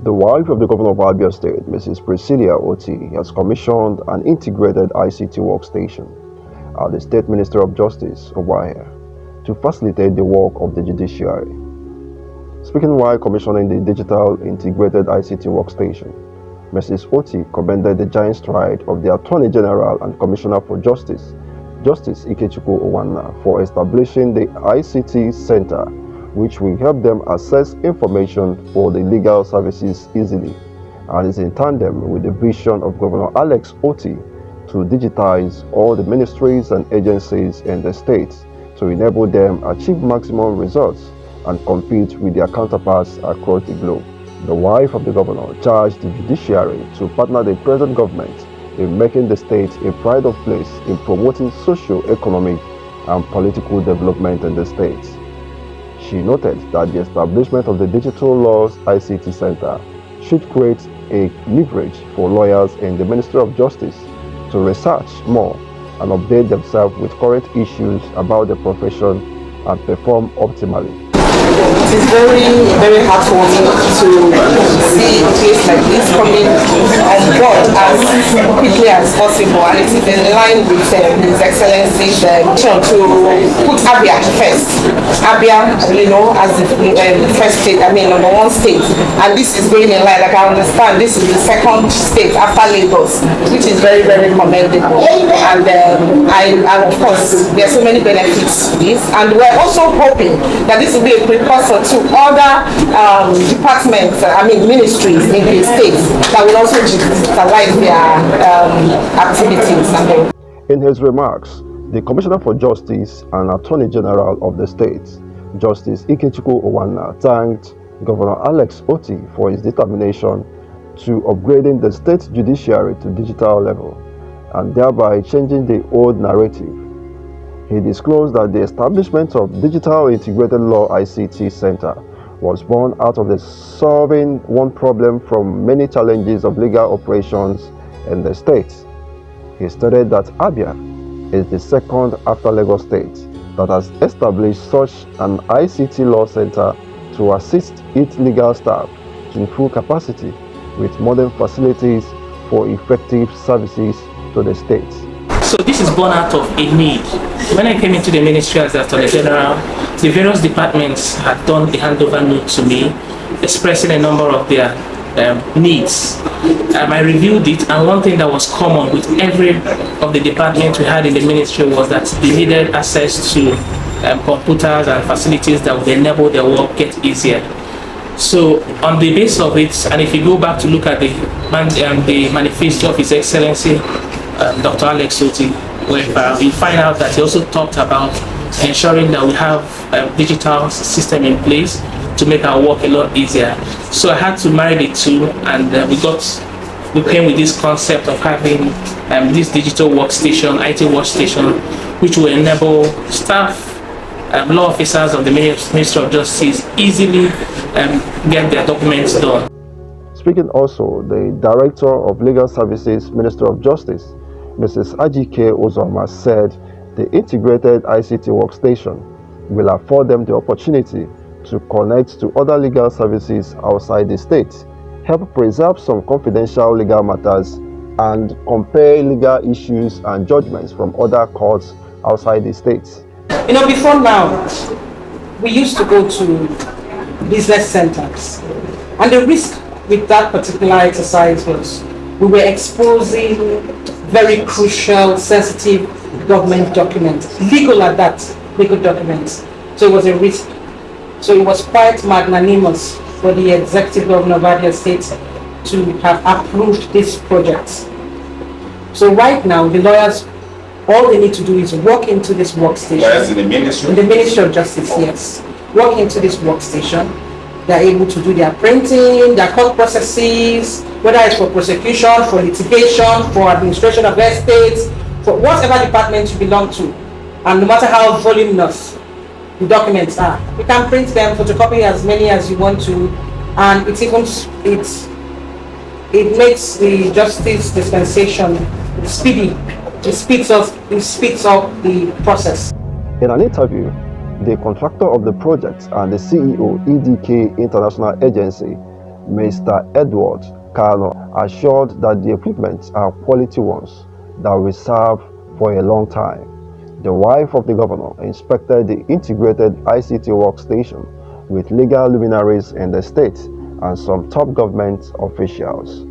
The wife of the governor of Abia State, Mrs. Priscilla Otti, has commissioned an integrated ICT workstation at the State Ministry of Justice, Umuahia, to facilitate the work of the Judiciary. Speaking while commissioning the digital integrated ICT workstation, Mrs. Otti commended the giant stride of the Attorney General and Commissioner for Justice, Justice Umuahia, for establishing the ICT Center, which will help them access information for the legal services easily, and is in tandem with the vision of Governor Alex Otti to digitize all the ministries and agencies in the state to enable them achieve maximum results and compete with their counterparts across the globe. The wife of the governor charged the judiciary to partner the present government in making the state a pride of place in promoting socio-economic and political development in the state. She noted that the establishment of the Digital Laws ICT Center should create a leverage for lawyers in the Ministry of Justice to research more and update themselves with current issues about the profession and perform optimally. It is very, very heartwarming to see a place like this coming on board as quickly as possible, and it is in line with His Excellency's mission to put Abia first. Abia, as the first state, number one state, and this is going in line. Like I understand, this is the second state after Lagos, which is very, very commendable. And of course, there are so many benefits to this, and we're also hoping that this will be a precursor to other departments, ministries in the states that will also digitalize their activities. In his remarks, the Commissioner for Justice and Attorney General of the state, Justice Umuahia, thanked Governor Alex Otti for his determination to upgrading the state judiciary to digital level and thereby changing the old narrative. He disclosed that the establishment of Digital Integrated Law ICT Center was born out of the solving one problem from many challenges of legal operations in the state. He stated that Abia is the second after Lagos State that has established such an ICT law center to assist its legal staff in full capacity with modern facilities for effective services to the state. So this is born out of a need. When I came into the ministry as the Attorney General, the various departments had done a handover note to me, expressing a number of their needs. I reviewed it, and one thing that was common with every of the departments we had in the ministry was that they needed access to computers and facilities that would enable their work get easier. So on the basis of it, and if you go back to look at the manifesto of His Excellency Dr. Alex Otti, where we find out that he also talked about ensuring that we have a digital system in place to make our work a lot easier. So I had to marry the two, and we came with this concept of having this digital workstation, IT workstation, which will enable staff, law officers of the Ministry of Justice easily get their documents done. Speaking also, the Director of Legal Services, Ministry of Justice, Mrs. Ajike Ozoma, said the integrated ICT workstation will afford them the opportunity to connect to other legal services outside the state, help preserve some confidential legal matters, and compare legal issues and judgments from other courts outside the state. Before now, we used to go to business centers, and the risk with that particular exercise was we were exposing very crucial, sensitive government documents, legal at that, legal documents. So it was a risk. So it was quite magnanimous for the executive governor of Abia State to have approved this project. So right now, the lawyers, all they need to do is walk into this workstation. Lawyers in the ministry? In the Ministry of Justice, yes. Walk into this workstation. They're able to do their printing, their court processes, whether it's for prosecution, for litigation, for administration of estates, for whatever department you belong to. And no matter how voluminous the documents are, you can print them, photocopy as many as you want to, and it makes the justice dispensation speedy. It speeds up the process. In an interview, the contractor of the project and the CEO, EDK International Agency, Mr. Edward Kano assured that the equipment are quality ones that will serve for a long time. The wife of the governor inspected the integrated ICT workstation with legal luminaries in the state and some top government officials.